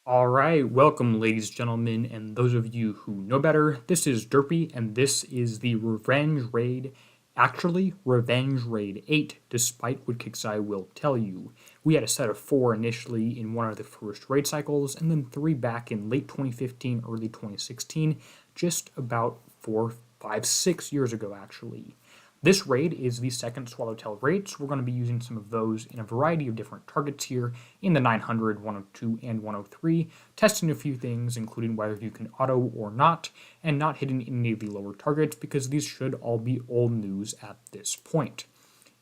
Alright, welcome ladies, gentlemen, and those of you who know better. This is Derpy, and this is the Revenge Raid. Actually, Revenge Raid 8, despite what Kixeye will tell you. We had a set of 4 initially in one of the first raid cycles, and then 3 back in late 2015, early 2016, just about 4, 5, 6 years ago actually. This raid is the second Swallowtail raid, so we're going to be using some of those in a variety of different targets here in the 900, 102, and 103, testing a few things, including whether you can auto or not, and not hitting any of the lower targets, because these should all be old news at this point.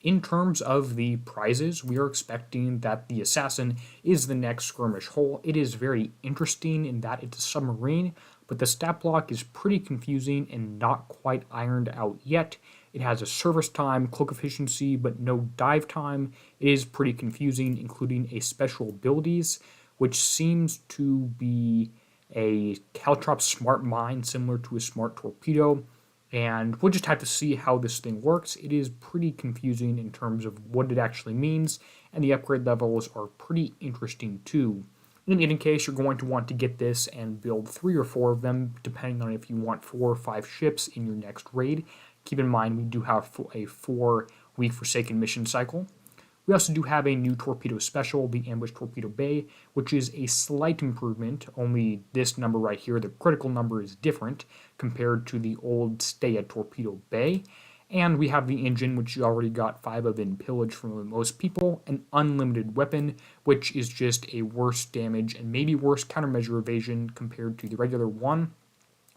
In terms of the prizes, we are expecting that the Assassin is the next skirmish hole. It is very interesting in that it's a submarine, but the stat block is pretty confusing and not quite ironed out yet. It has a service time, cloak efficiency, but no dive time. It is pretty confusing, including a special abilities, which seems to be a Caltrop smart mine similar to a smart torpedo. And we'll just have to see how this thing works. It is pretty confusing in terms of what it actually means, and the upgrade levels are pretty interesting too. In any case, you're going to want to get this and build 3 or 4 of them, depending on if you want 4 or 5 ships in your next raid. Keep in mind, we do have a 4-week Forsaken mission cycle. We also do have a new torpedo special, the Ambush Torpedo Bay, which is a slight improvement, only this number right here, the critical number, is different compared to the old Stay at Torpedo Bay. And we have the engine, which you already got 5 of in Pillage from most people, an unlimited weapon, which is just a worse damage and maybe worse countermeasure evasion compared to the regular one,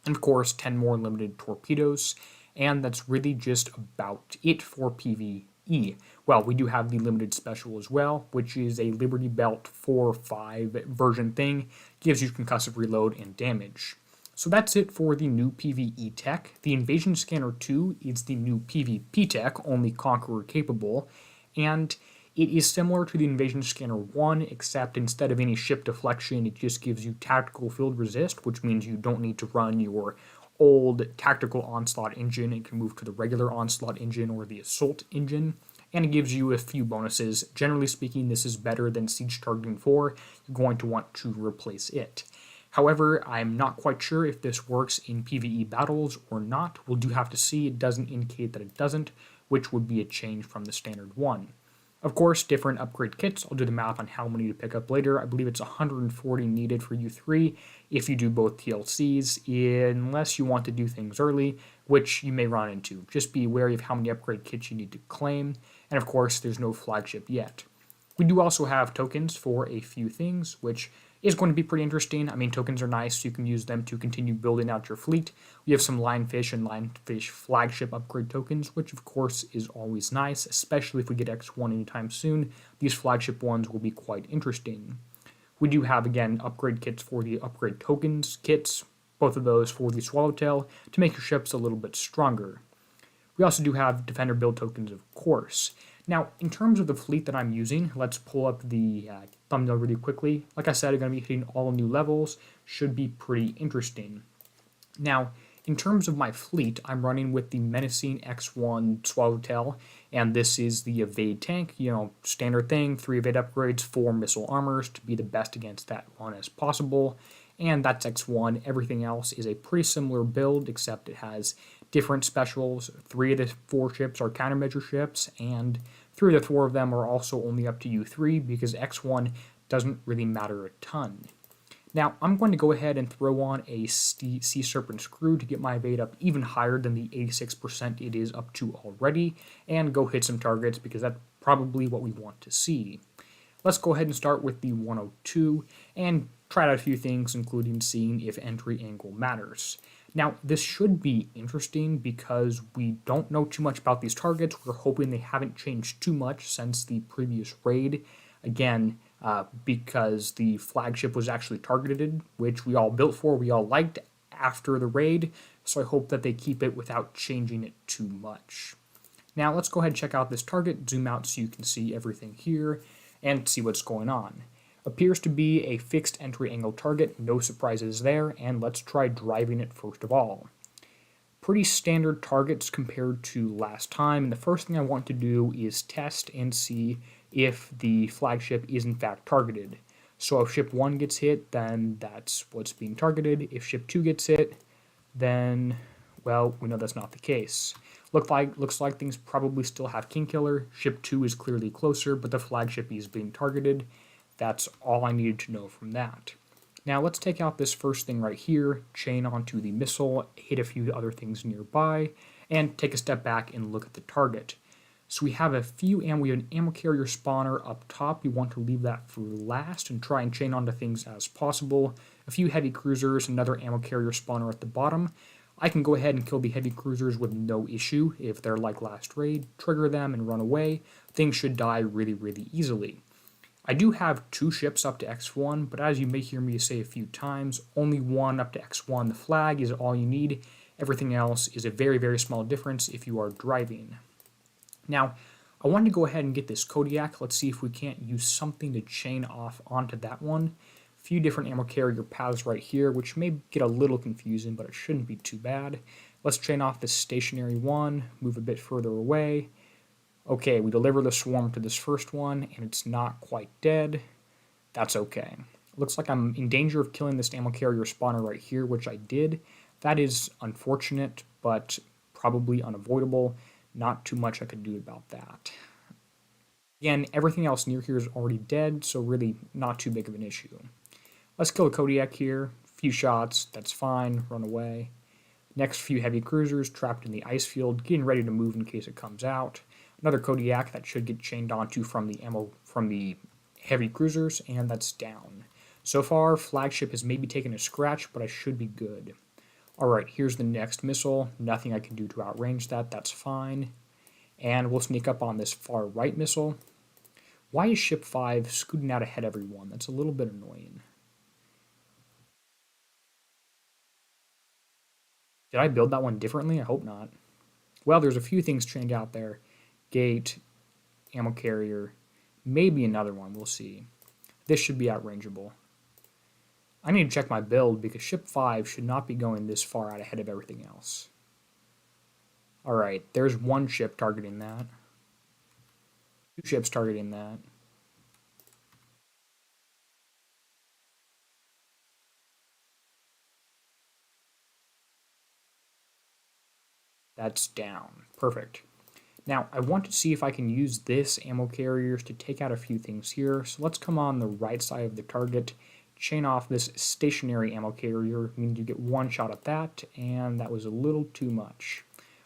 and of course 10 more limited torpedoes, and that's really just about it for PvE. Well, we do have the limited special as well, which is a Liberty Belt 4-5 version thing, gives you concussive reload and damage. So that's it for the new PvE tech. The Invasion Scanner 2 is the new PvP tech, only Conqueror capable, and it is similar to the Invasion Scanner 1, except instead of any ship deflection, it just gives you tactical field resist, which means you don't need to run your old tactical onslaught engine and can move to the regular onslaught engine or the assault engine, and it gives you a few bonuses. Generally speaking, this is better than Siege Targeting 4. You're going to want to replace it. However, I'm not quite sure if this works in PvE battles or not. We'll do have to see. It doesn't indicate that it doesn't, which would be a change from the standard one. Of course, different upgrade kits. I'll do the math on how many to pick up later. I believe it's 140 needed for U3 if you do both TLCs, unless you want to do things early, which you may run into. Just be wary of how many upgrade kits you need to claim, and of course, there's no flagship yet. We do also have tokens for a few things, which is going to be pretty interesting. I mean, tokens are nice. You can use them to continue building out your fleet. We have some Lionfish and Lionfish flagship upgrade tokens, which of course is always nice, especially if we get X1 anytime soon. These flagship ones will be quite interesting. We do have, again, upgrade kits for the upgrade tokens kits, both of those for the Swallowtail, to make your ships a little bit stronger. We also do have defender build tokens, of course. Now, in terms of the fleet that I'm using, let's pull up the thumbnail really quickly. Like I said, I'm going to be hitting all new levels. Should be pretty interesting. Now, in terms of my fleet, I'm running with the Menacing X1 Swallowtail, and this is the evade tank, standard thing, 3 evade upgrades, 4 missile armors to be the best against that one as possible. And that's X1. Everything else is a pretty similar build, except it has different specials. 3 of the 4 ships are countermeasure ships, and 3 of the 4 of them are also only up to U3 because X1 doesn't really matter a ton. Now, I'm going to go ahead and throw on a Sea Serpent Screw to get my evade up even higher than the 86% it is up to already, and go hit some targets because that's probably what we want to see. Let's go ahead and start with the 102 and try out a few things, including seeing if entry angle matters. Now, this should be interesting because we don't know too much about these targets. We're hoping they haven't changed too much since the previous raid. Again, because the flagship was actually targeted, which we all built for, we all liked after the raid, so I hope that they keep it without changing it too much. Now, let's go ahead and check out this target, zoom out so you can see everything here, and see what's going on. Appears to be a fixed entry angle target, no surprises there, and let's try driving it first of all. Pretty standard targets compared to last time, and the first thing I want to do is test and see if the flagship is in fact targeted. So if ship 1 gets hit, then that's what's being targeted. If ship 2 gets hit, then, well, we know that's not the case. Looks like things probably still have King Killer. Ship 2 is clearly closer, but the flagship is being targeted. That's all I needed to know from that. Now let's take out this first thing right here, chain onto the missile, hit a few other things nearby, and take a step back and look at the target. So we have we have an ammo carrier spawner up top. We want to leave that for last and try and chain onto things as possible. A few heavy cruisers, another ammo carrier spawner at the bottom. I can go ahead and kill the heavy cruisers with no issue. If they're like last raid, trigger them and run away. Things should die really, really easily. I do have 2 ships up to X1, but as you may hear me say a few times, only one up to X1. The flag is all you need. Everything else is a very, very small difference if you are driving. Now, I wanted to go ahead and get this Kodiak. Let's see if we can't use something to chain off onto that one. A few different ammo carrier paths right here, which may get a little confusing, but it shouldn't be too bad. Let's chain off this stationary one, move a bit further away. Okay, we deliver the swarm to this first one, and it's not quite dead. That's okay. Looks like I'm in danger of killing this ammo carrier spawner right here, which I did. That is unfortunate, but probably unavoidable. Not too much I could do about that. Again, everything else near here is already dead, so really not too big of an issue. Let's kill a Kodiak here. Few shots, that's fine, run away. Next few heavy cruisers trapped in the ice field, getting ready to move in case it comes out. Another Kodiak that should get chained onto from the heavy cruisers, and that's down. So far, flagship has maybe taken a scratch, but I should be good. Alright, here's the next missile. Nothing I can do to outrange that, that's fine. And we'll sneak up on this far right missile. Why is ship 5 scooting out ahead of everyone? That's a little bit annoying. Did I build that one differently? I hope not. Well, there's a few things chained out there. Gate, ammo carrier, maybe another one, we'll see. This should be outrangeable. I need to check my build because ship 5 should not be going this far out ahead of everything else. Alright, there's one ship targeting that. 2 ships targeting that. That's down. Perfect. Now, I want to see if I can use this ammo carriers to take out a few things here. So let's come on the right side of the target, chain off this stationary ammo carrier, meaning you get one shot at that, and that was a little too much.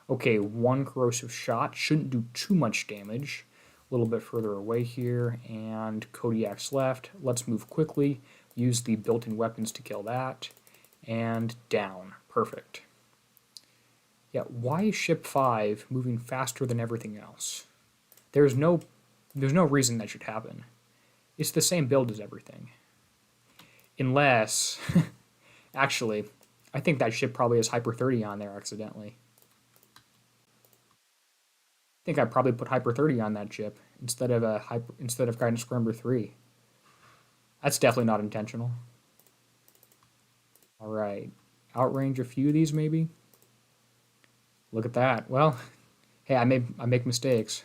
Okay, one corrosive shot, shouldn't do too much damage. A little bit further away here, and Kodiak's left. Let's move quickly, use the built-in weapons to kill that, and down. Perfect. Yeah, why is ship 5 moving faster than everything else? There's no reason that should happen. It's the same build as everything. Unless, actually, I think that ship probably has Hyper 30 on there accidentally. I think I probably put Hyper 30 on that ship instead of Guidance Scrambler 3. That's definitely not intentional. Alright, outrange a few of these maybe? Look at that. Well, hey, I make mistakes.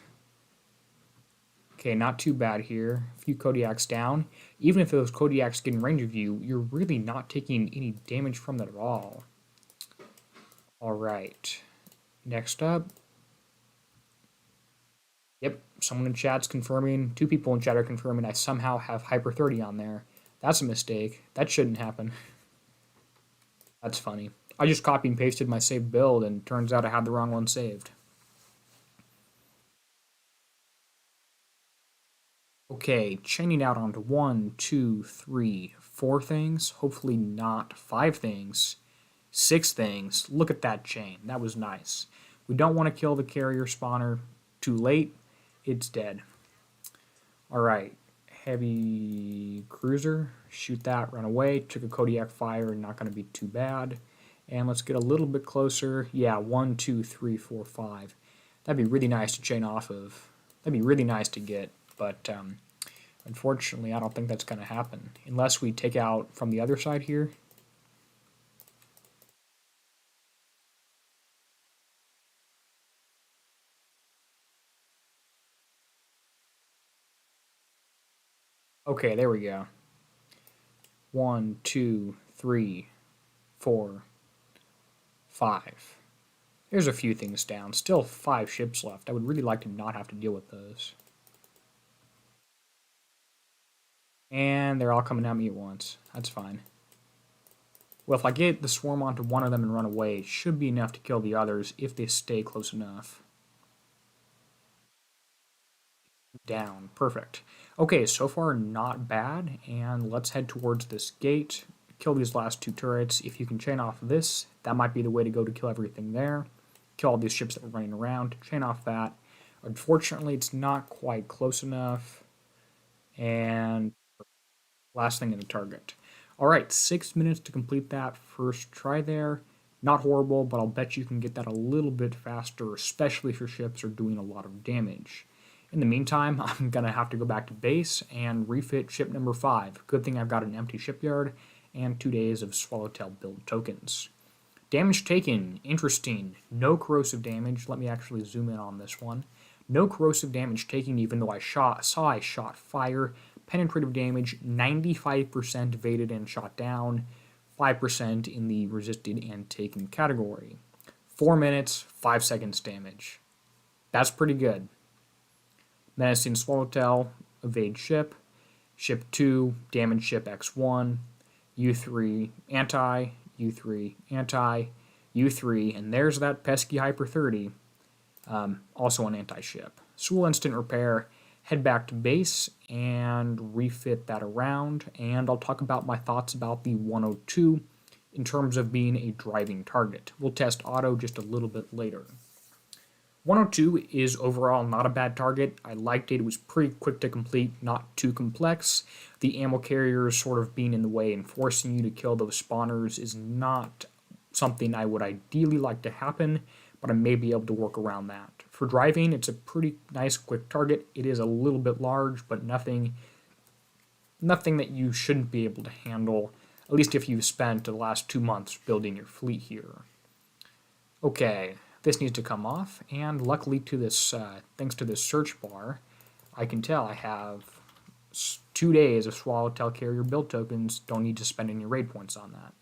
Okay, not too bad here. A few Kodiaks down. Even if those Kodiaks get in range of you, you're really not taking any damage from that at all. Alright. Next up. Yep, someone in chat's confirming. 2 people in chat are confirming I somehow have Hyper 30 on there. That's a mistake. That shouldn't happen. That's funny. I just copy and pasted my saved build, and turns out I had the wrong one saved. Okay, chaining out onto 1, 2, 3, 4 things. Hopefully not 5 things. 6 things. Look at that chain. That was nice. We don't want to kill the carrier spawner too late. It's dead. Alright, heavy cruiser. Shoot that, run away. Took a Kodiak fire, not going to be too bad. And let's get a little bit closer. Yeah, 1, 2, 3, 4, 5. That'd be really nice to chain off of. That'd be really nice to get, but unfortunately, I don't think that's going to happen. Unless we take out from the other side here. Okay, there we go. 1, 2, 3, 4, 5. There's a few things down. Still 5 ships left. I would really like to not have to deal with those. And they're all coming at me at once. That's fine. Well, if I get the swarm onto one of them and run away, it should be enough to kill the others if they stay close enough. Down. Perfect. Okay, so far not bad, and let's head towards this gate. Kill these last 2 turrets. If you can chain off this, that might be the way to go to kill everything there. Kill all these ships that were running around. Chain off that. Unfortunately, it's not quite close enough. And last thing in the target. Alright, 6 minutes to complete that first try there. Not horrible, but I'll bet you can get that a little bit faster, especially if your ships are doing a lot of damage. In the meantime, I'm going to have to go back to base and refit ship number 5. Good thing I've got an empty shipyard and 2 days of Swallowtail build tokens. Damage taken, interesting. No corrosive damage. Let me actually zoom in on this one. No corrosive damage taken even though I shot fire. Penetrative damage, 95% evaded and shot down. 5% in the resisted and taken category. 4 minutes, 5 seconds damage. That's pretty good. Menacing Swallowtail, evade ship. Ship 2, damage ship X1. U3, anti. U3, anti. U3, and there's that pesky Hyper 30. Also an anti-ship. So we'll instant repair, head back to base, and refit that around. And I'll talk about my thoughts about the 102 in terms of being a driving target. We'll test auto just a little bit later. 102 is overall not a bad target. I liked it. It was pretty quick to complete, not too complex. The ammo carriers sort of being in the way and forcing you to kill those spawners is not something I would ideally like to happen, but I may be able to work around that. For driving, it's a pretty nice quick target. It is a little bit large, but nothing that you shouldn't be able to handle, at least if you've spent the last 2 months building your fleet here. Okay, this needs to come off, and luckily to this, thanks to this search bar, I can tell I have 2 days of Swallowtail carrier build tokens. Don't need to spend any raid points on that.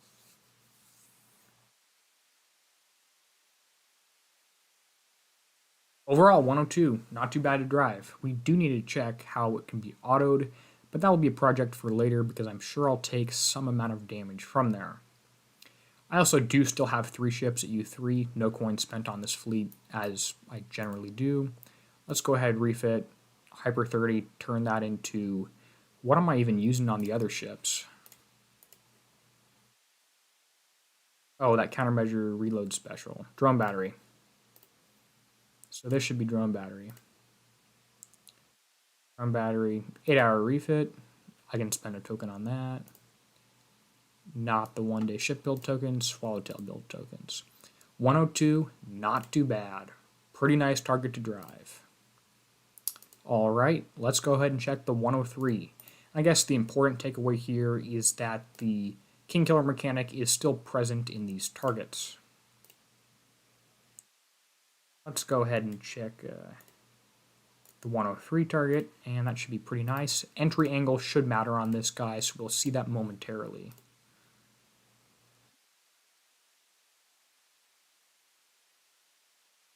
Overall, 102, not too bad to drive. We do need to check how it can be autoed, but that will be a project for later because I'm sure I'll take some amount of damage from there. I also do still have 3 ships at U3, no coins spent on this fleet as I generally do. Let's go ahead and refit Hyper 30, turn that into, what am I even using on the other ships? Oh, that countermeasure reload special. Drone battery. So this should be drone battery. Drone battery, 8-hour refit. I can spend a token on that. Not the 1-day ship build tokens, Swallowtail build tokens. 102, not too bad. Pretty nice target to drive. Alright, let's go ahead and check the 103. I guess the important takeaway here is that the King Killer mechanic is still present in these targets. Let's go ahead and check the 103 target, and that should be pretty nice. Entry angle should matter on this guy, so we'll see that momentarily.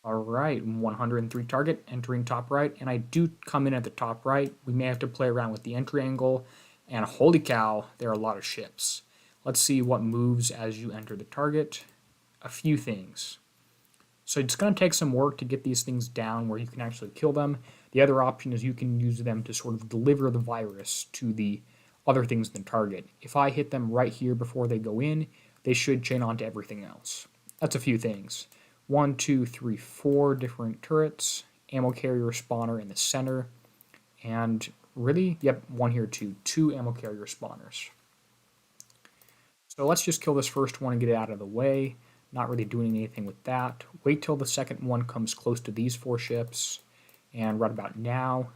Alright, 103 target, entering top right, and I do come in at the top right. We may have to play around with the entry angle, and holy cow, there are a lot of ships. Let's see what moves as you enter the target. A few things. So it's going to take some work to get these things down where you can actually kill them. The other option is you can use them to sort of deliver the virus to the other things in the target. If I hit them right here before they go in, they should chain on to everything else. That's a few things. 1, 2, 3, 4 different turrets, ammo carrier spawner in the center, and really, yep, one here too, 2 ammo carrier spawners. So let's just kill this first one and get it out of the way. Not really doing anything with that. Wait till the second one comes close to these 4 ships, and right about now,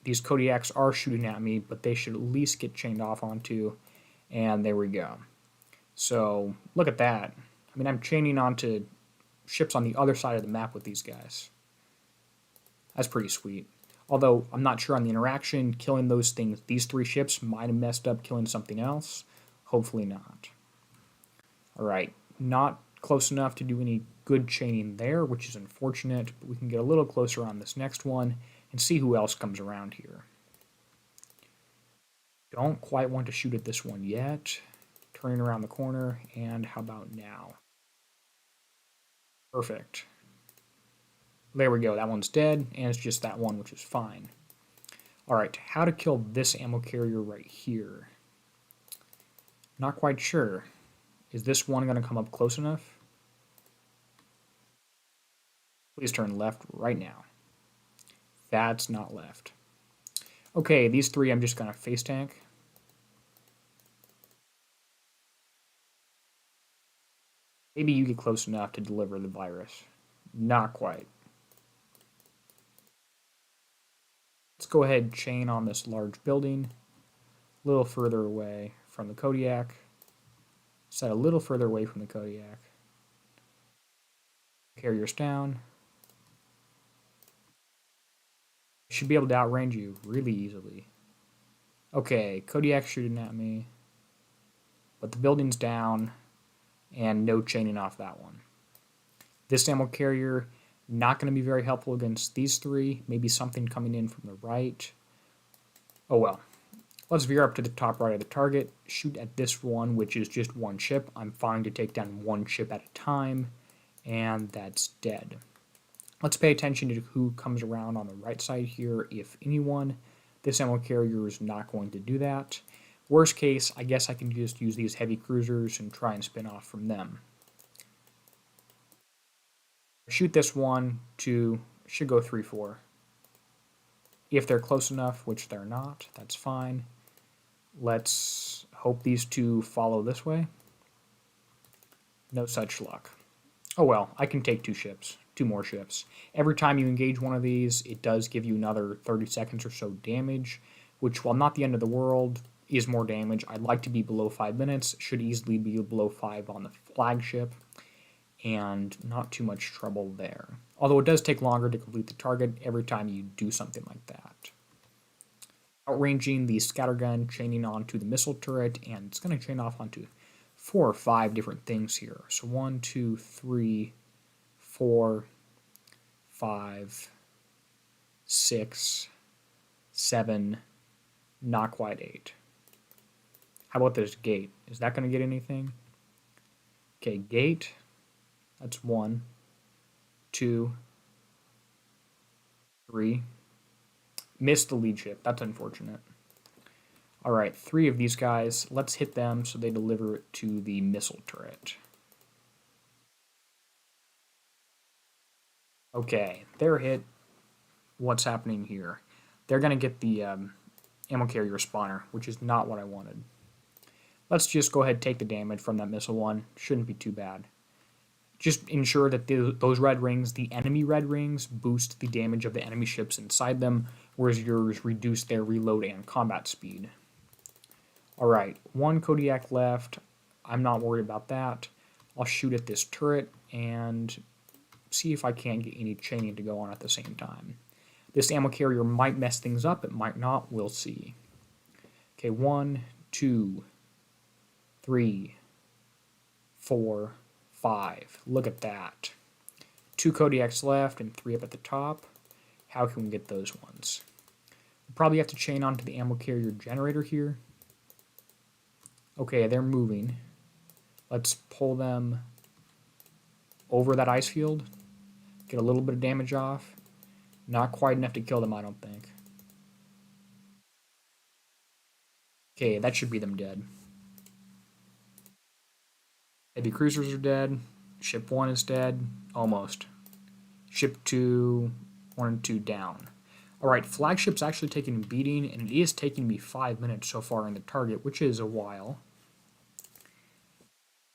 these Kodiaks are shooting at me, but they should at least get chained off onto, and there we go. So look at that. I mean, I'm chaining onto ships on the other side of the map with these guys. That's pretty sweet. Although I'm not sure on the interaction, killing those things, these 3 ships might have messed up killing something else. Hopefully not. Alright, not close enough to do any good chaining there, which is unfortunate, but we can get a little closer on this next one and see who else comes around here. Don't quite want to shoot at this one yet. Turning around the corner, and how about now? Perfect. There we go, that one's dead, and it's just that one, which is fine. Alright, how to kill this ammo carrier right here? Not quite sure. Is this one going to come up close enough? Please turn left right now. That's not left. Okay, these three I'm just going to face tank. Maybe you get close enough to deliver the virus. Not quite. Let's go ahead and chain on this large building. A little further away from the Kodiak. Set a little further away from the Kodiak. Carriers down. Should be able to outrange you really easily. Okay, Kodiak shooting at me. But the building's down. And no chaining off that one. This ammo carrier, not going to be very helpful against these three. Maybe something coming in from the right. Oh well. Let's veer up to the top right of the target. Shoot at this one, which is just one ship. I'm fine to take down one ship at a time. And that's dead. Let's pay attention to who comes around on the right side here, if anyone. This ammo carrier is not going to do that. Worst case, I guess I can just use these heavy cruisers and try and spin off from them. Shoot this 1, 2, should go 3, 4. If they're close enough, which they're not, that's fine. Let's hope these two follow this way. No such luck. Oh well, I can take two more ships. Every time you engage one of these, it does give you another 30 seconds or so damage, which, while not the end of the world, is more damage. I'd like to be below 5 minutes, should easily be below 5 on the flagship, and not too much trouble there. Although it does take longer to complete the target every time you do something like that. Outranging the scattergun, chaining onto the missile turret, and it's going to chain off onto 4 or 5 different things here. So 1, 2, 3, 4, 5, 6, 7, not quite 8. How about this gate? Is that going to get anything? Okay, gate. That's 1, 2, 3. Missed the lead ship. That's unfortunate. Alright, 3 of these guys. Let's hit them so they deliver it to the missile turret. Okay, they're hit. What's happening here? They're going to get the ammo carrier spawner, which is not what I wanted. Let's just go ahead and take the damage from that missile one. Shouldn't be too bad. Just ensure that those red rings, the enemy red rings, boost the damage of the enemy ships inside them, whereas yours reduce their reload and combat speed. Alright, 1 Kodiak left. I'm not worried about that. I'll shoot at this turret and see if I can't get any chaining to go on at the same time. This ammo carrier might mess things up, it might not, we'll see. Okay, 1, 2, 3, 4, 5. Look at that. 2 Kodiaks left and 3 up at the top. How can we get those ones? We'll probably have to chain onto the ammo carrier generator here. Okay, they're moving. Let's pull them over that ice field. Get a little bit of damage off. Not quite enough to kill them, I don't think. Okay, that should be them dead. Heavy cruisers are dead. Ship 1 is dead. Almost. Ship 2, 1 and 2 down. Alright, flagship's actually taking a beating, and it is taking me 5 minutes so far in the target, which is a while.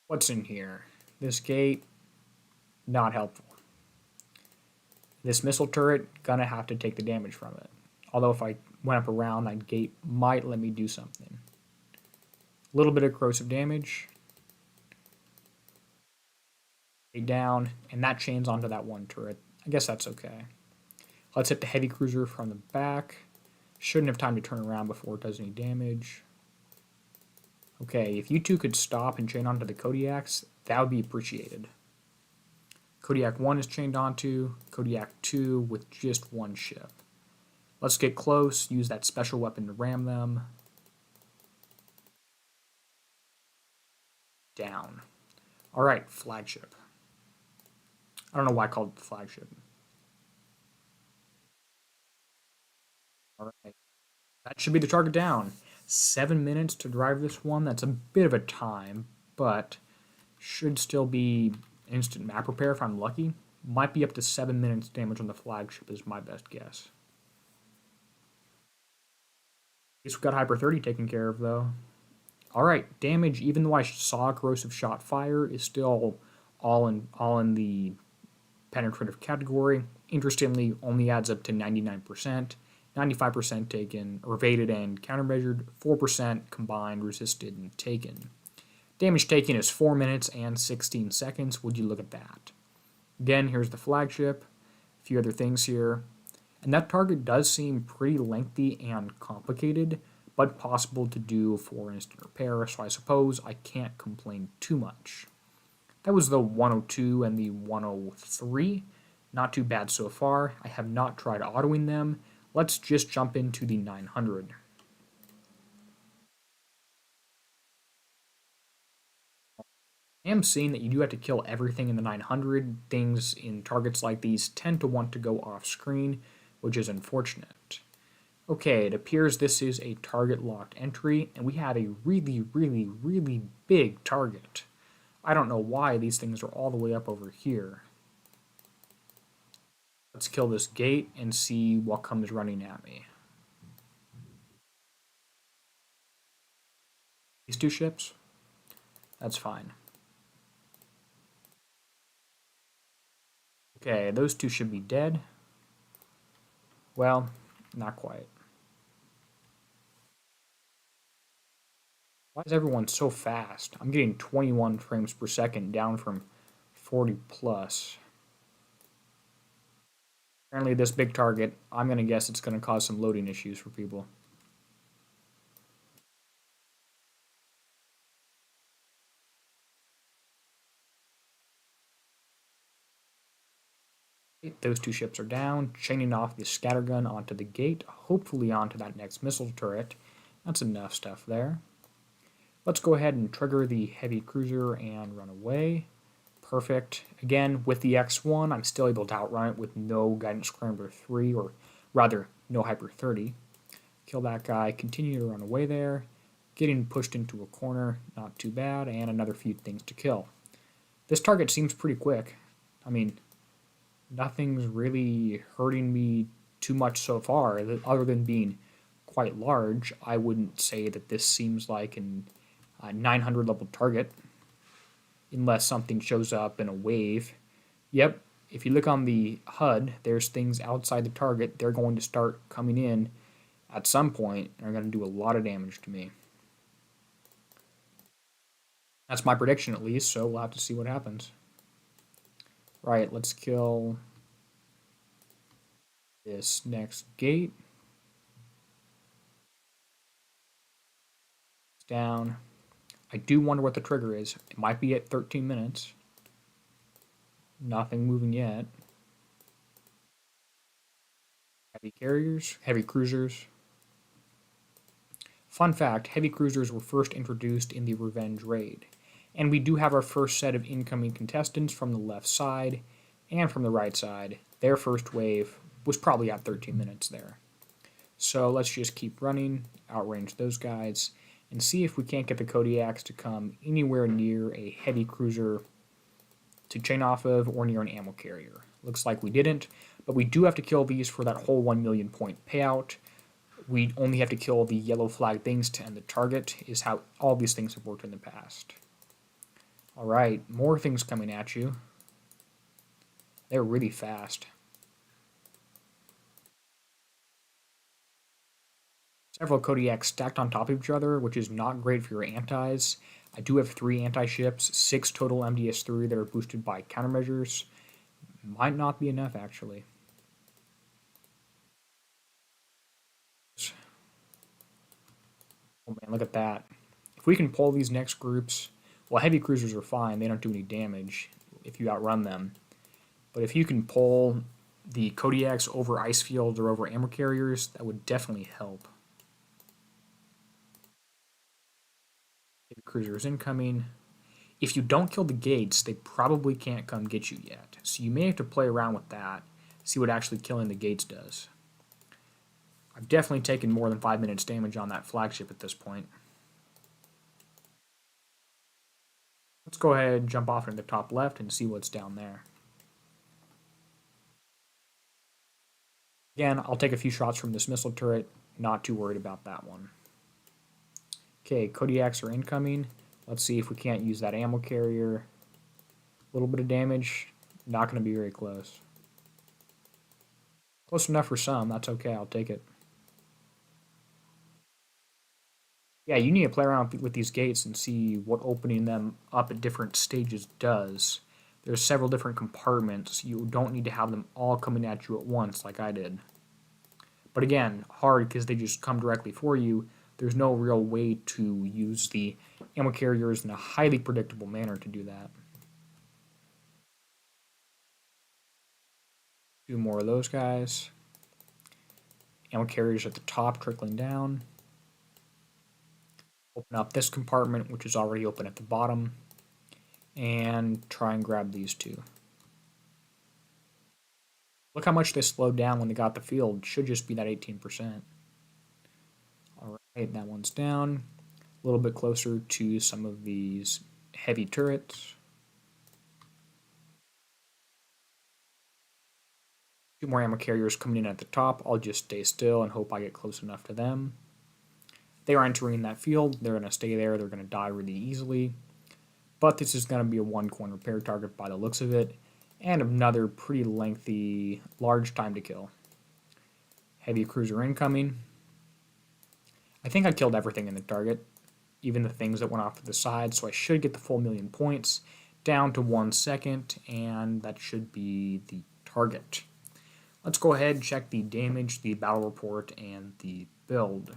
What's in here? This gate, not helpful. This missile turret, gonna have to take the damage from it. Although if I went up around, that gate might let me do something. A little bit of corrosive damage. Down, and that chains onto that 1 turret. I guess that's okay. Let's hit the heavy cruiser from the back. Shouldn't have time to turn around before it does any damage. Okay, if you two could stop and chain onto the Kodiaks, that would be appreciated. Kodiak 1 is chained onto, Kodiak 2 with just one ship. Let's get close, use that special weapon to ram them. Down. Alright, flagship. I don't know why I called it the flagship. Alright. That should be the target down. 7 minutes to drive this one. That's a bit of a time, but should still be instant map repair if I'm lucky. Might be up to 7 minutes damage on the flagship is my best guess. At least we got Hyper 30 taken care of though. Alright, damage, even though I saw corrosive shot fire, is still all in the penetrative category. Interestingly, only adds up to 99%. 95% taken, or evaded and countermeasured, 4% combined, resisted, and taken. Damage taken is 4 minutes and 16 seconds. Would you look at that? Again, here's the flagship, a few other things here. And that target does seem pretty lengthy and complicated, but possible to do for instant repair, so I suppose I can't complain too much. That was the 102 and the 103. Not too bad so far. I have not tried autoing them. Let's just jump into the 900. I am seeing that you do have to kill everything in the 900. Things in targets like these tend to want to go off screen, which is unfortunate. Okay, it appears this is a target locked entry, and we have a really, really, really big target. I don't know why these things are all the way up over here. Let's kill this gate and see what comes running at me. These two ships? That's fine. Okay, those two should be dead. Well, not quite. Why is everyone so fast? I'm getting 21 frames per second, down from 40 plus. Apparently this big target, I'm going to guess it's going to cause some loading issues for people. Those two ships are down, chaining off the scattergun onto the gate, hopefully onto that next missile turret. That's enough stuff there. Let's go ahead and trigger the heavy cruiser and run away. Perfect. Again, with the X1, I'm still able to outrun it with no Guidance Scrambler 3, or rather, no Hyper 30. Kill that guy, continue to run away there. Getting pushed into a corner, not too bad, and another few things to kill. This target seems pretty quick. I mean, nothing's really hurting me too much so far, other than being quite large. I wouldn't say that this seems like an 900 level target, unless something shows up in a wave. Yep, if you look on the HUD, there's things outside the target. They're going to start coming in at some point and are going to do a lot of damage to me. That's my prediction at least, so we'll have to see what happens. Right, let's kill this next gate. It's down. I do wonder what the trigger is. It might be at 13 minutes. Nothing moving yet. Heavy carriers, heavy cruisers. Fun fact, heavy cruisers were first introduced in the Revenge Raid. And we do have our first set of incoming contestants from the left side and from the right side. Their first wave was probably at 13 minutes there. So let's just keep running, outrange those guys, and see if we can't get the Kodiaks to come anywhere near a heavy cruiser to chain off of or near an ammo carrier. Looks like we didn't, but we do have to kill these for that whole 1 million point payout. We only have to kill the yellow flag things to end the target, is how all these things have worked in the past. Alright, more things coming at you. They're really fast. Several Kodiaks stacked on top of each other, which is not great for your antis. I do have 3 anti-ships, 6 total MDS3 that are boosted by countermeasures. Might not be enough, actually. Oh man, look at that. If we can pull these next groups, well, heavy cruisers are fine. They don't do any damage if you outrun them. But if you can pull the Kodiaks over ice fields or over ammo carriers, that would definitely help. Heavy cruisers incoming. If you don't kill the gates, they probably can't come get you yet. So you may have to play around with that, see what actually killing the gates does. I've definitely taken more than 5 minutes damage on that flagship at this point. Let's go ahead and jump off into the top left and see what's down there. Again, I'll take a few shots from this missile turret, not too worried about that one. Okay, Kodiaks are incoming. Let's see if we can't use that ammo carrier. A little bit of damage, not going to be very close. Close enough for some, that's okay, I'll take it. Yeah, you need to play around with these gates and see what opening them up at different stages does. There's several different compartments. You don't need to have them all coming at you at once like I did. But again, hard because they just come directly for you. There's no real way to use the ammo carriers in a highly predictable manner to do that. Two more of those guys. Ammo carriers at the top trickling down. Open up this compartment, which is already open at the bottom, and try and grab these two. Look how much they slowed down when they got the field. Should just be that 18%. Alright, that one's down. A little bit closer to some of these heavy turrets. Two more ammo carriers coming in at the top. I'll just stay still and hope I get close enough to them. They are entering that field. They're going to stay there. They're going to die really easily. But this is going to be a 1 coin repair target by the looks of it. And another pretty lengthy, large time to kill. Heavy cruiser incoming. I think I killed everything in the target. Even the things that went off to the side. So I should get the full 1,000,000 points. Down to 1 second. And that should be the target. Let's go ahead and check the damage, the battle report, and the build.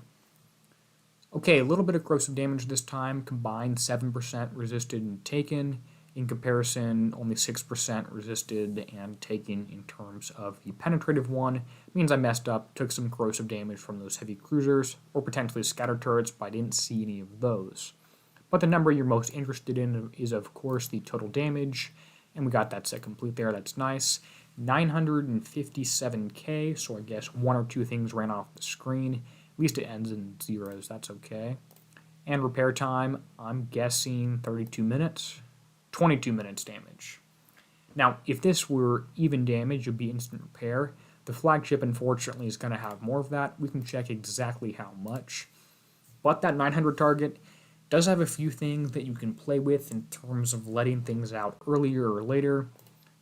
Okay, a little bit of corrosive damage this time, combined 7% resisted and taken. In comparison, only 6% resisted and taken in terms of the penetrative one. It means I messed up, took some corrosive damage from those heavy cruisers, or potentially scatter turrets, but I didn't see any of those. But the number you're most interested in is, of course, the total damage, and we got that set complete there, that's nice. 957k, so I guess one or two things ran off the screen. At least it ends in zeros, that's okay. And repair time, I'm guessing 32 minutes. 22 minutes damage. Now, if this were even damage, it would be instant repair. The flagship, unfortunately, is going to have more of that. We can check exactly how much. But that 900 target does have a few things that you can play with in terms of letting things out earlier or later.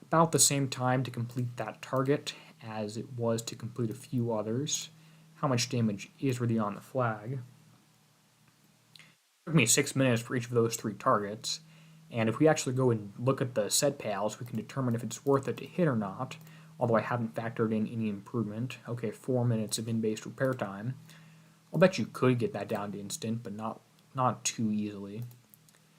About the same time to complete that target as it was to complete a few others. How much damage is really on the flag? It took me 6 minutes for each of those 3 targets. And if we actually go and look at the set pals, we can determine if it's worth it to hit or not, although I haven't factored in any improvement. Okay, 4 minutes of in-base repair time. I'll bet you could get that down to instant, but not too easily.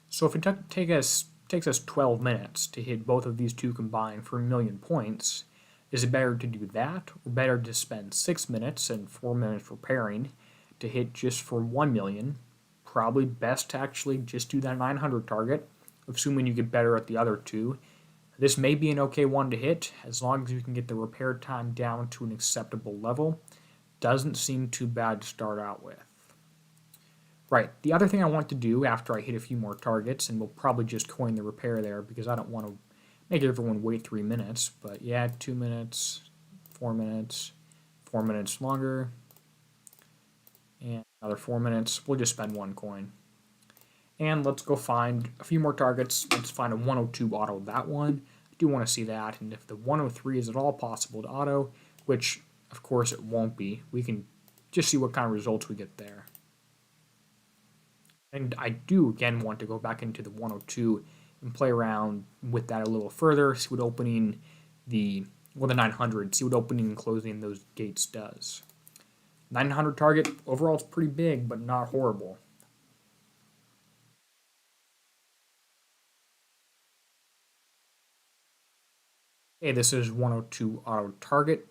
So if it takes us 12 minutes to hit both of these two combined for 1,000,000 points, is it better to do that, or better to spend 6 minutes and 4 minutes repairing to hit just for 1,000,000? Probably best to actually just do that 900 target, assuming you get better at the other two. This may be an okay one to hit, as long as you can get the repair time down to an acceptable level. Doesn't seem too bad to start out with. Right, the other thing I want to do after I hit a few more targets, and we'll probably just coin the repair there because I don't want to make everyone wait 3 minutes, but yeah, 2 minutes, 4 minutes, 4 minutes longer, and another 4 minutes. We'll just spend 1 coin. And let's go find a few more targets. Let's find a 102 auto that one. I do want to see that. And if the 103 is at all possible to auto, which of course it won't be, we can just see what kind of results we get there. And I do again want to go back into the 102 and play around with that a little further, see what opening the 900, see what opening and closing those gates does. 900 target, overall it's pretty big, but not horrible. Okay, this is 102 auto target,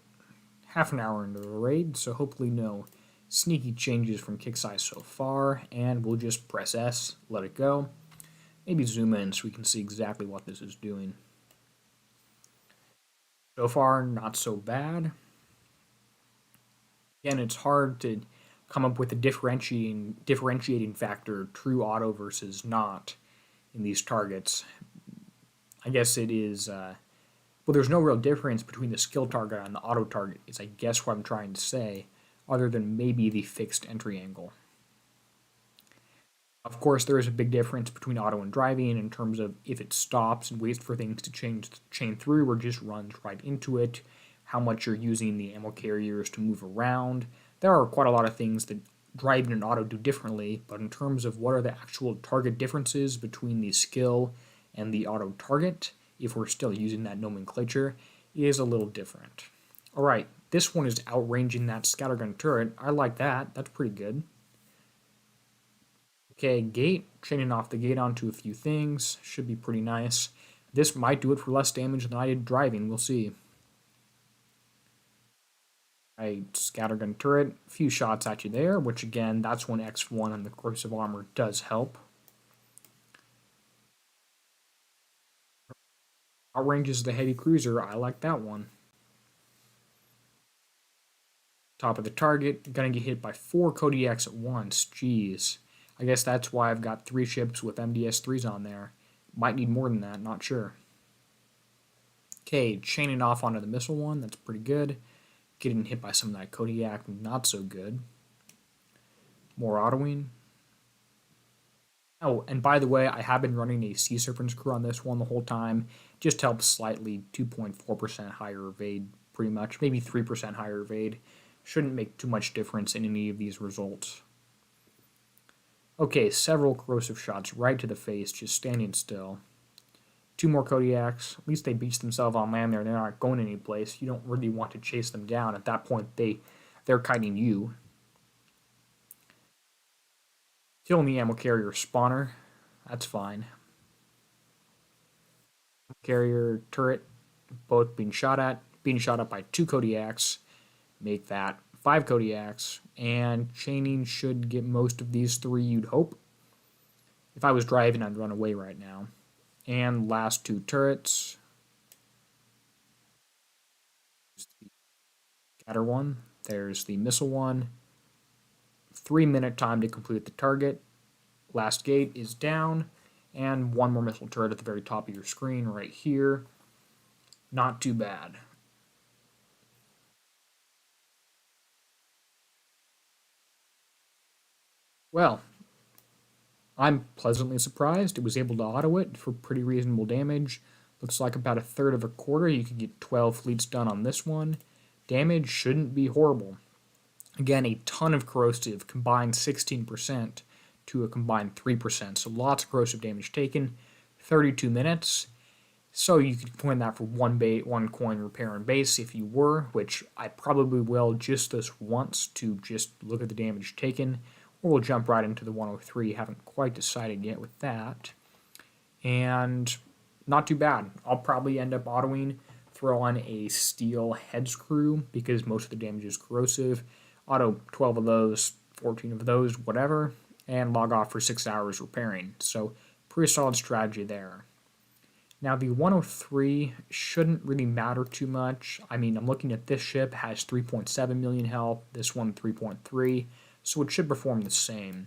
half an hour into the raid, so hopefully no sneaky changes from Kixeye so far, and we'll just press S, let it go. Maybe zoom in so we can see exactly what this is doing. So far, not so bad. Again, it's hard to come up with a differentiating factor, true auto versus not, in these targets. I guess it is, well, there's no real difference between the skill target and the auto target, is I guess what I'm trying to say, other than maybe the fixed entry angle. Of course, there is a big difference between auto and driving in terms of if it stops and waits for things to chain through or just runs right into it, how much you're using the ammo carriers to move around. There are quite a lot of things that driving and auto do differently, but in terms of what are the actual target differences between the skill and the auto target, if we're still using that nomenclature, is a little different. Alright, this one is outranging that scattergun turret. I like that. That's pretty good. Okay, gate, chaining off the gate onto a few things, should be pretty nice. This might do it for less damage than I did driving, we'll see. Right, scattergun turret, a few shots at you there, which again, that's when X1 and the corrosive armor does help. Outranges the heavy cruiser, I like that one. Top of the target, gonna get hit by 4 Kodiaks at once, jeez. I guess that's why I've got 3 ships with MDS-3s on there. Might need more than that, not sure. Okay, chaining off onto the missile one, that's pretty good. Getting hit by some of that Kodiak, not so good. More autoing. Oh, and by the way, I have been running a Sea Serpent's crew on this one the whole time. Just helps slightly, 2.4% higher evade, pretty much. Maybe 3% higher evade. Shouldn't make too much difference in any of these results. Okay, several corrosive shots right to the face, just standing still. 2 more Kodiaks. At least they beached themselves on land there. They're not going anyplace. You don't really want to chase them down. At that point, they're kiting you. Killing the ammo carrier spawner. That's fine. Carrier turret, both being shot at. Being shot at by 2 Kodiaks. Make that 5 Kodiaks. And chaining should get most of these 3, you'd hope. If I was driving, I'd run away right now. And last 2 turrets. Scatter one. There's the missile one. 3-minute time to complete the target. Last gate is down. And 1 more missile turret at the very top of your screen right here. Not too bad. Well, I'm pleasantly surprised. It was able to auto it for pretty reasonable damage. Looks like about a third of a quarter. You could get 12 fleets done on this one. Damage shouldn't be horrible. Again, a ton of corrosive, combined 16% to a combined 3%. So lots of corrosive damage taken. 32 minutes. So you could coin that for 1 coin repair and base if you were, which I probably will just this once to just look at the damage taken. Or we'll jump right into the 103. Haven't quite decided yet with that. And not too bad. I'll probably end up autoing, throw on a steel head screw because most of the damage is corrosive. Auto 12 of those, 14 of those, whatever, and log off for 6 hours repairing. So pretty solid strategy there. Now the 103 shouldn't really matter too much. I mean, I'm looking at this ship, has 3.7 million health, this one 3.3, so it should perform the same.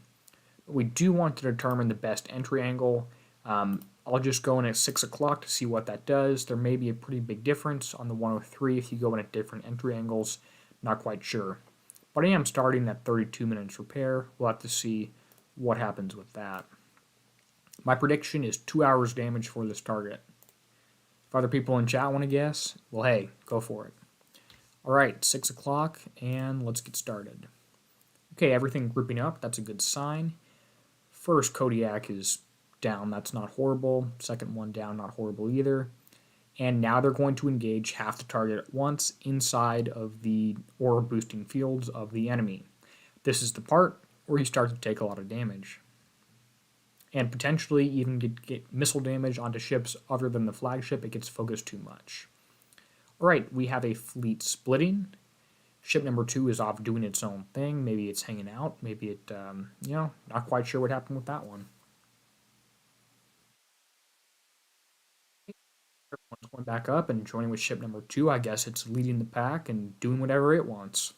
But we do want to determine the best entry angle. I'll just go in at 6 o'clock to see what that does. There may be a pretty big difference on the 103 if you go in at different entry angles. Not quite sure. But I am starting at 32 minutes repair. We'll have to see what happens with that. My prediction is 2 hours damage for this target. If other people in chat want to guess, well, hey, go for it. Alright, 6 o'clock, and let's get started. Okay, everything grouping up, that's a good sign. First Kodiak is down, that's not horrible. Second one down, not horrible either. And now they're going to engage half the target at once inside of the aura boosting fields of the enemy. This is the part where you start to take a lot of damage. And potentially even get missile damage onto ships other than the flagship. It gets focused too much. Alright, we have a fleet splitting. Ship number 2 is off doing its own thing. Maybe it's hanging out. Maybe it, not quite sure what happened with that one. Everyone's going back up and joining with ship number 2. I guess it's leading the pack and doing whatever it wants.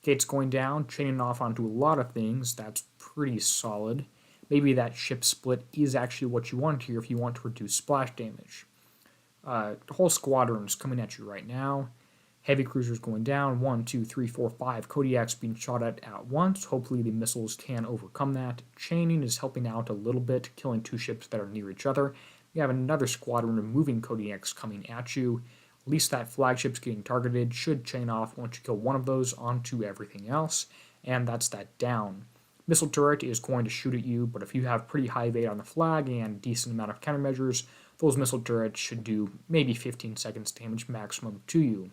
Gates going down, chaining off onto a lot of things. That's pretty solid. Maybe that ship split is actually what you want here if you want to reduce splash damage. The whole squadron's coming at you right now. Heavy cruisers going down. 1, 2, 3, 4, 5. Kodiaks being shot at once. Hopefully the missiles can overcome that. Chaining is helping out a little bit, killing 2 ships that are near each other. You have another squadron of moving Kodiaks coming at you. At least that flagship's getting targeted. Should chain off once you kill one of those onto everything else. And that's that down. Missile turret is going to shoot at you, but if you have pretty high evade on the flag and decent amount of countermeasures, those missile turrets should do maybe 15 seconds damage maximum to you.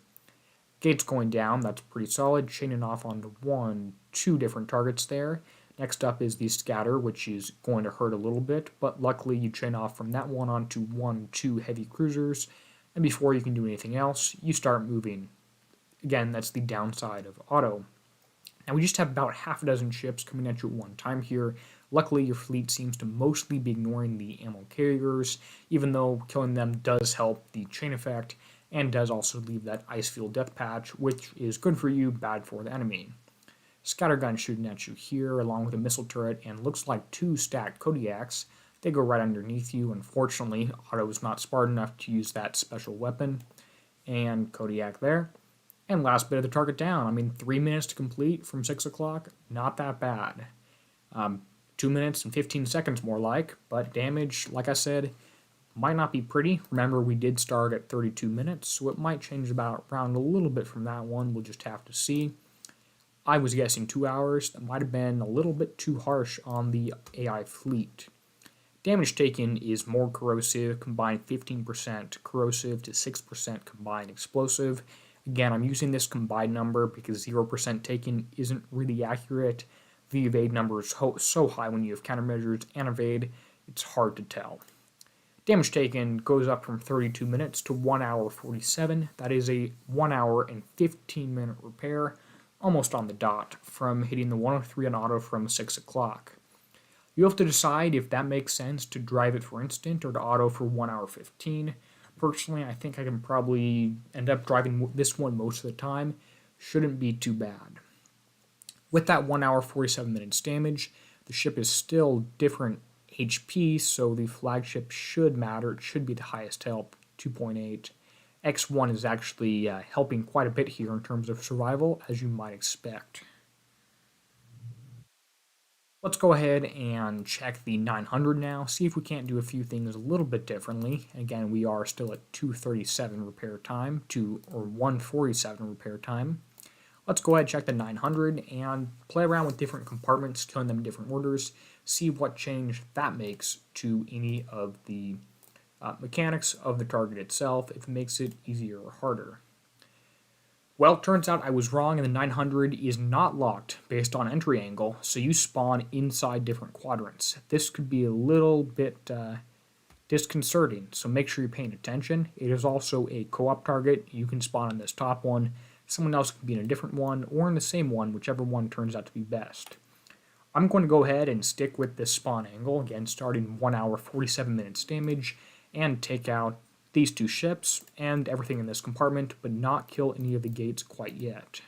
Gates going down, that's pretty solid. Chaining off onto 2 different targets there. Next up is the scatter, which is going to hurt a little bit, but luckily you chain off from that one onto 2 heavy cruisers, and before you can do anything else, you start moving. Again, that's the downside of auto. Now we just have about half a dozen ships coming at you at one time here. Luckily, your fleet seems to mostly be ignoring the ammo carriers, even though killing them does help the chain effect, and does also leave that Icefield death patch, which is good for you, bad for the enemy. Scattergun shooting at you here, along with a missile turret, and looks like 2 stacked Kodiaks. They go right underneath you. Unfortunately, Otto is not smart enough to use that special weapon. And Kodiak there. And last bit of the target down. I mean, 3 minutes to complete from 6 o'clock, not that bad. 2 minutes and 15 seconds more like, but damage, like I said, might not be pretty. Remember, we did start at 32 minutes, so it might change around a little bit from that one. We'll just have to see. I was guessing 2 hours. That might have been a little bit too harsh on the AI fleet. Damage taken is more corrosive, combined 15% corrosive to 6% combined explosive. Again, I'm using this combined number because 0% taken isn't really accurate. The evade number is so high when you have countermeasures and evade, it's hard to tell. Damage taken goes up from 32 minutes to 1 hour 47. That is a 1 hour and 15 minute repair, almost on the dot, from hitting the 103 on auto from 6 o'clock. You have to decide if that makes sense to drive it for instant or to auto for 1 hour 15. Personally, I think I can probably end up driving this one most of the time. Shouldn't be too bad. With that 1 hour 47 minutes damage, the ship is still different HP, so the flagship should matter. It should be the highest help, 2.8. X1 is actually helping quite a bit here in terms of survival, as you might expect. Let's go ahead and check the 900 now, see if we can't do a few things a little bit differently. Again, we are still at 237 repair time, or 147 repair time. Let's go ahead and check the 900 and play around with different compartments, killing them in different orders, see what change that makes to any of the mechanics of the target itself, if it makes it easier or harder. Well, turns out I was wrong, and the 900 is not locked based on entry angle, so you spawn inside different quadrants. This could be a little bit disconcerting, so make sure you're paying attention. It is also a co-op target. You can spawn in this top one. Someone else can be in a different one, or in the same one, whichever one turns out to be best. I'm going to go ahead and stick with this spawn angle, again starting 1 hour 47 minutes damage, and take out these 2 ships and everything in this compartment, but not kill any of the gates quite yet.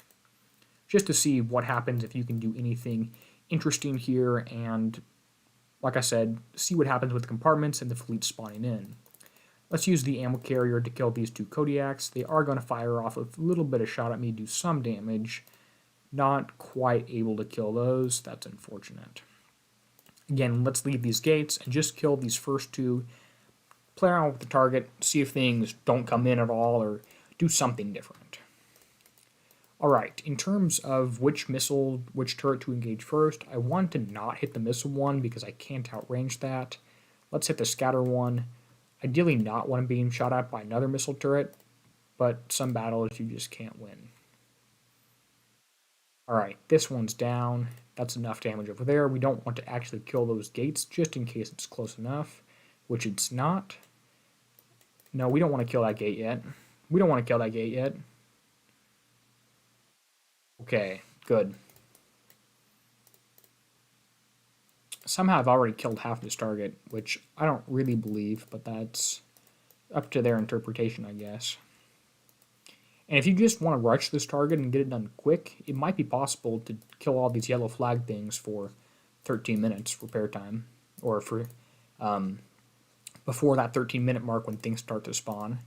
Just to see what happens if you can do anything interesting here, and like I said, see what happens with the compartments and the fleet spawning in. Let's use the ammo carrier to kill these 2 Kodiaks. They are going to fire off a little bit of shot at me, do some damage. Not quite able to kill those. That's unfortunate. Again, let's leave these gates and just kill these first 2. Play around with the target, see if things don't come in at all or do something different. Alright, in terms of which turret to engage first, I want to not hit the missile one because I can't outrange that. Let's hit the scatter one. Ideally not when I'm being shot at by another missile turret, but some battles you just can't win. Alright, this one's down. That's enough damage over there. We don't want to actually kill those gates just in case it's close enough, which it's not. No, we don't want to kill that gate yet. We don't want to kill that gate yet. Okay, good. Somehow I've already killed half this target, which I don't really believe, but that's up to their interpretation, I guess. And if you just want to rush this target and get it done quick, it might be possible to kill all these yellow flag things for 13 minutes repair time, or for before that 13-minute mark when things start to spawn.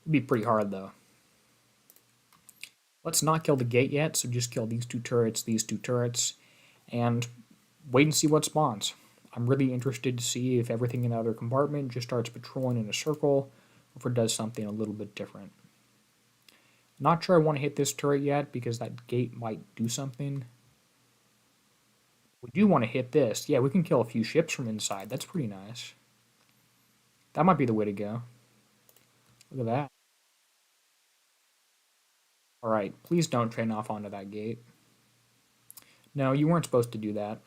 It'd be pretty hard though. Let's not kill the gate yet, so just kill these two turrets, and wait and see what spawns. I'm really interested to see if everything in the other compartment just starts patrolling in a circle, or if it does something a little bit different. Not sure I want to hit this turret yet, because that gate might do something. We do want to hit this. Yeah, we can kill a few ships from inside. That's pretty nice. That might be the way to go. Look at that. Alright, please don't train off onto that gate. No, you weren't supposed to do that.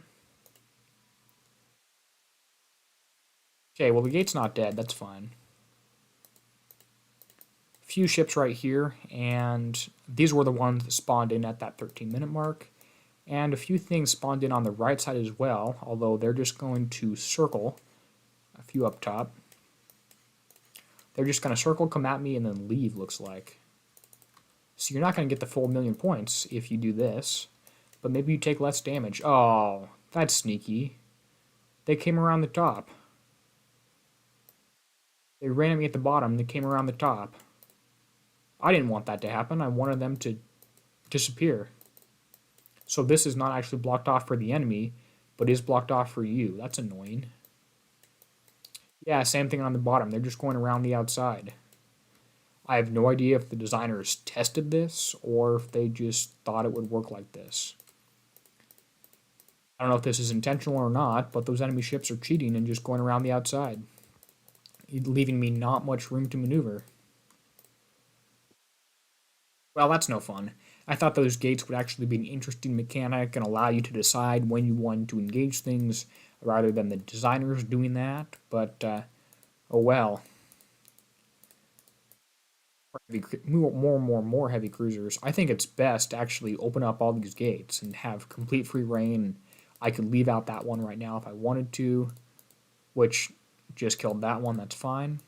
Okay, well the gate's not dead. That's fine. Few ships right here, and these were the ones that spawned in at that 13-minute mark. And a few things spawned in on the right side as well, although they're just going to circle. A few up top. They're just going to circle, come at me, and then leave, looks like. So you're not going to get the full 1,000,000 points if you do this. But maybe you take less damage. Oh, that's sneaky. They came around the top. They ran at me at the bottom. They came around the top. I didn't want that to happen. I wanted them to disappear. So this is not actually blocked off for the enemy, but is blocked off for you. That's annoying. Yeah, same thing on the bottom. They're just going around the outside. I have no idea if the designers tested this or if they just thought it would work like this. I don't know if this is intentional or not, but those enemy ships are cheating and just going around the outside, leaving me not much room to maneuver. Well, that's no fun. I thought those gates would actually be an interesting mechanic and allow you to decide when you want to engage things rather than the designers doing that, but oh well. More heavy cruisers. I think it's best to actually open up all these gates and have complete free reign. I could leave out that one right now if I wanted to, which just killed that one. That's fine.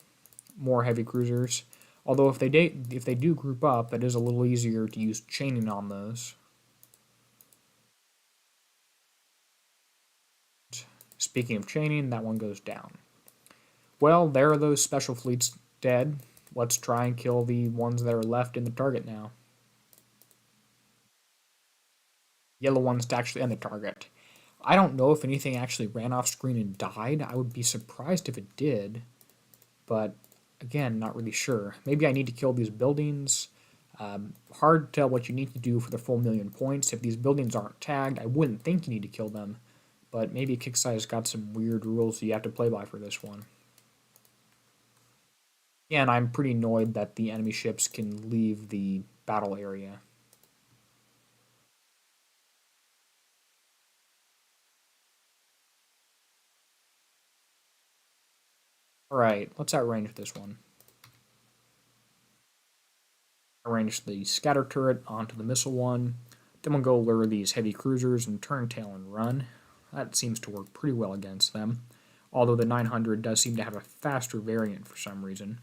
More heavy cruisers. Although if they do group up, it is a little easier to use chaining on those. Speaking of chaining, that one goes down. Well, there are those special fleets dead. Let's try and kill the ones that are left in the target now. Yellow ones to actually end the target. I don't know if anything actually ran off screen and died. I would be surprised if it did. But, again, not really sure. Maybe I need to kill these buildings. Hard to tell what you need to do for the full 1,000,000 points. If these buildings aren't tagged, I wouldn't think you need to kill them. But maybe Kixeye's got some weird rules you have to play by for this one. Yeah, and I'm pretty annoyed that the enemy ships can leave the battle area. Alright, let's outrange this one. Arrange the scatter turret onto the missile one. Then we'll go lure these heavy cruisers and turn tail and run. That seems to work pretty well against them. Although the 900 does seem to have a faster variant for some reason.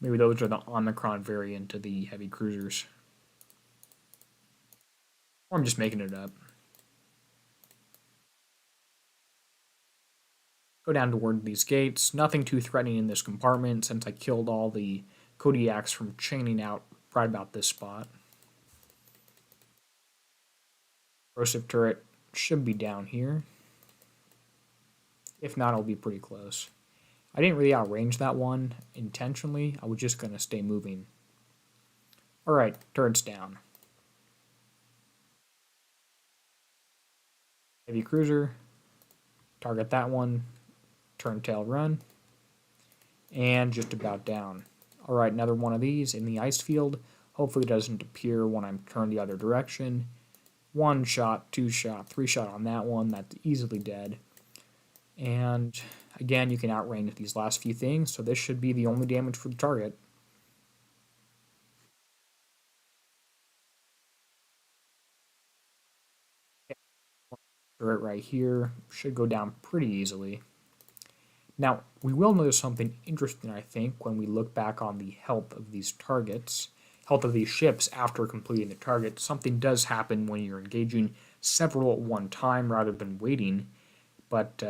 Maybe those are the Omicron variant of the heavy cruisers. Or I'm just making it up. Go down toward these gates. Nothing too threatening in this compartment since I killed all the Kodiaks from chaining out right about this spot. Corrosive turret should be down here. If not, it'll be pretty close. I didn't really outrange that one intentionally. I was just going to stay moving. Alright, turret's down. Heavy cruiser. Target that one. Turn tail run. And just about down. Alright, another one of these in the ice field. Hopefully it doesn't appear when I'm turned the other direction. 1 shot, 2 shot, 3 shot on that one. That's easily dead. And again, you can outrange these last few things, so this should be the only damage for the target. Turret right here should go down pretty easily. Now, we will notice something interesting, I think, when we look back on the health of these targets, health of these ships after completing the target. Something does happen when you're engaging several at one time rather than waiting, but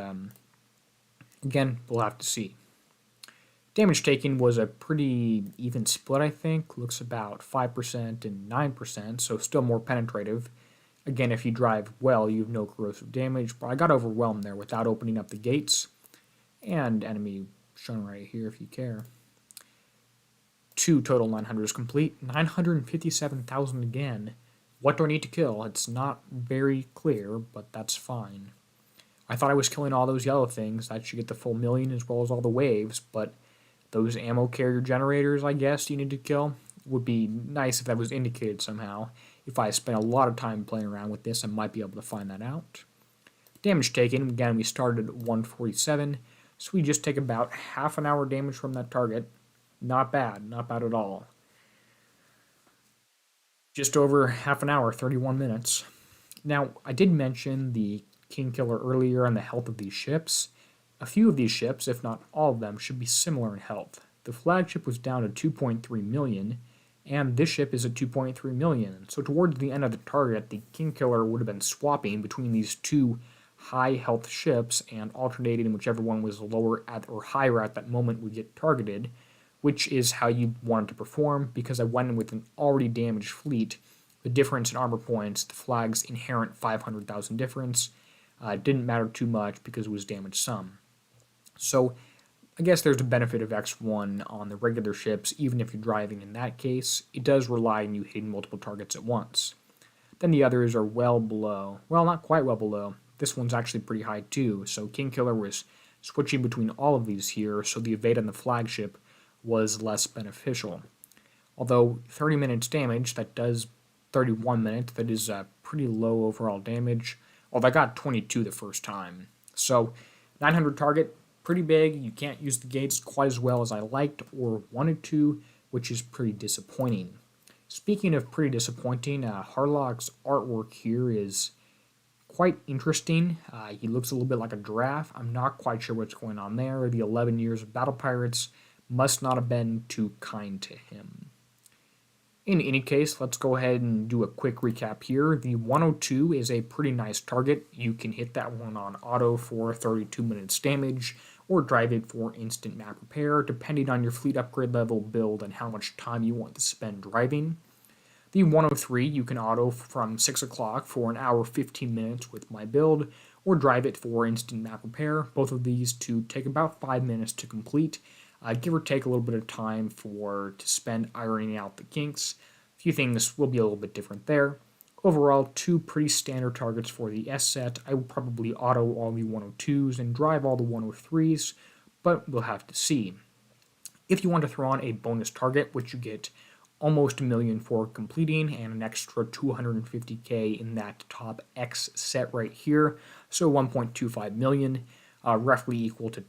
again, we'll have to see. Damage taken was a pretty even split, I think. Looks about 5% and 9%, so still more penetrative. Again, if you drive well, you have no corrosive damage, but I got overwhelmed there without opening up the gates. And enemy shown right here if you care. 2 total 900s complete. 957,000 again. What do I need to kill? It's not very clear, but that's fine. I thought I was killing all those yellow things. That should get the full million as well as all the waves, but those ammo carrier generators, I guess, you need to kill. Would be nice if that was indicated somehow. If I spent a lot of time playing around with this, I might be able to find that out. Damage taken, again, we started at 147. So we just take about half an hour damage from that target. Not bad, not bad at all. Just over half an hour, 31 minutes. Now, I did mention the King Killer earlier and the health of these ships. A few of these ships, if not all of them, should be similar in health. The flagship was down to 2.3 million, and this ship is at 2.3 million. So towards the end of the target, the King Killer would have been swapping between these two high health ships and alternating whichever one was lower at or higher at that moment would get targeted, which is how you want it to perform. Because I went in with an already damaged fleet, the difference in armor points, the flag's inherent 500,000 difference, didn't matter too much because it was damaged some. So I guess there's the benefit of X1 on the regular ships, even if you're driving in that case. It does rely on you hitting multiple targets at once. Then the others are well below, well, not quite well below. This one's actually pretty high too, so King Killer was switching between all of these here, so the evade on the flagship was less beneficial. Although 30 minutes damage, that does 31 minutes, that is pretty low overall damage. Although I got 22 the first time. So 900 target, pretty big. You can't use the gates quite as well as I liked or wanted to, which is pretty disappointing. Speaking of pretty disappointing, Harlock's artwork here is quite interesting. He looks a little bit like a giraffe. I'm not quite sure what's going on there. The 11 years of battle pirates must not have been too kind to him. In any case, let's go ahead and do a quick recap here. The 102 is a pretty nice target. You can hit that one on auto for 32 minutes damage, or drive it for instant map repair, depending on your fleet upgrade level, build, and how much time you want to spend driving. The 103 you can auto from 6 o'clock for an hour 15 minutes with my build, or drive it for instant map repair. Both of these to take about 5 minutes to complete, give or take a little bit of time to spend ironing out the kinks. A few things will be a little bit different there. Overall, 2 pretty standard targets for the S set. I will probably auto all the 102s and drive all the 103s, but we'll have to see. If you want to throw on a bonus target, which you get almost $1 million for completing, and an extra 250k in that top X set right here, so 1.25 million, roughly equal to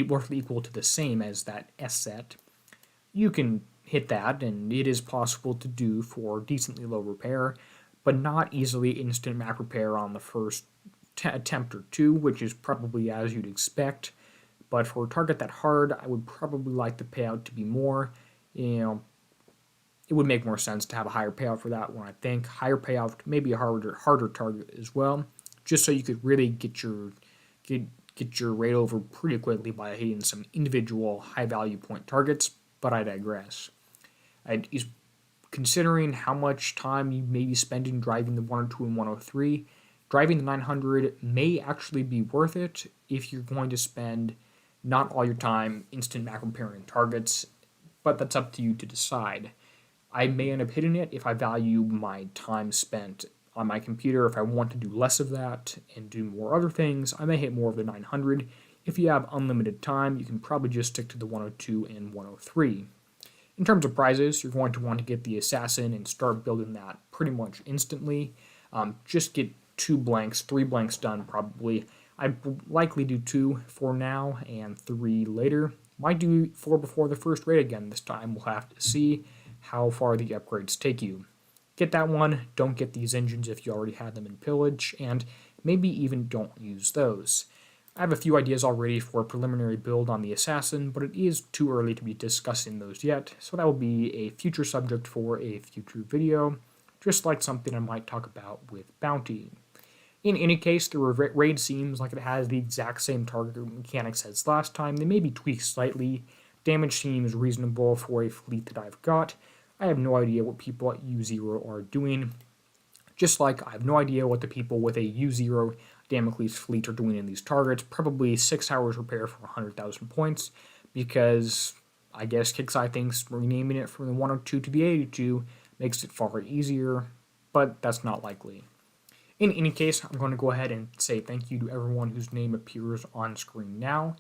roughly equal to the same as that S set. You can hit that, and it is possible to do for decently low repair, but not easily instant map repair on the first attempt or two, which is probably as you'd expect. But for a target that hard, I would probably like the payout to be more. It would make more sense to have a higher payout for that one, I think. Higher payout, maybe a harder target as well, just so you could really get your raid over pretty quickly by hitting some individual high value point targets, but I digress. Considering how much time you may be spending driving the 102 and 103, driving the 900 may actually be worth it if you're going to spend not all your time instant map repairing targets, but that's up to you to decide. I may end up hitting it if I value my time spent on my computer. If I want to do less of that and do more other things, I may hit more of the 900. If you have unlimited time, you can probably just stick to the 102 and 103. In terms of prizes, you're going to want to get the assassin and start building that pretty much instantly. Just get 3 blanks done probably. I'd likely do 2 for now and 3 later. Might do 4 before the first raid again this time. We'll have to see how far the upgrades take you. get that one, don't get these engines if you already had them in pillage, and maybe even don't use those. I have a few ideas already for a preliminary build on the assassin, but it is too early to be discussing those yet, so that will be a future subject for a future video, just like something I might talk about with bounty. In any case, the raid seems like it has the exact same target mechanics as last time. They may be tweaked slightly. Damage seems reasonable for a fleet that I've got. I have no idea what people at U0 are doing. Just like I have no idea what the people with a U0 Damocles fleet are doing in these targets. Probably 6 hours repair for 100,000 points, because I guess Kixeye thinks renaming it from the 102 to the 82 makes it far easier, but that's not likely. In any case, I'm going to go ahead and say thank you to everyone whose name appears on screen now,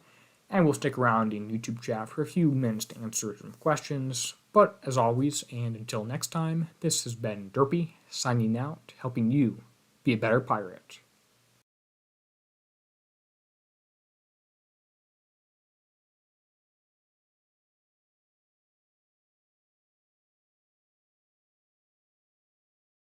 and we'll stick around in YouTube chat for a few minutes to answer some questions. But as always, and until next time, this has been Derpy, signing out, helping you be a better pirate.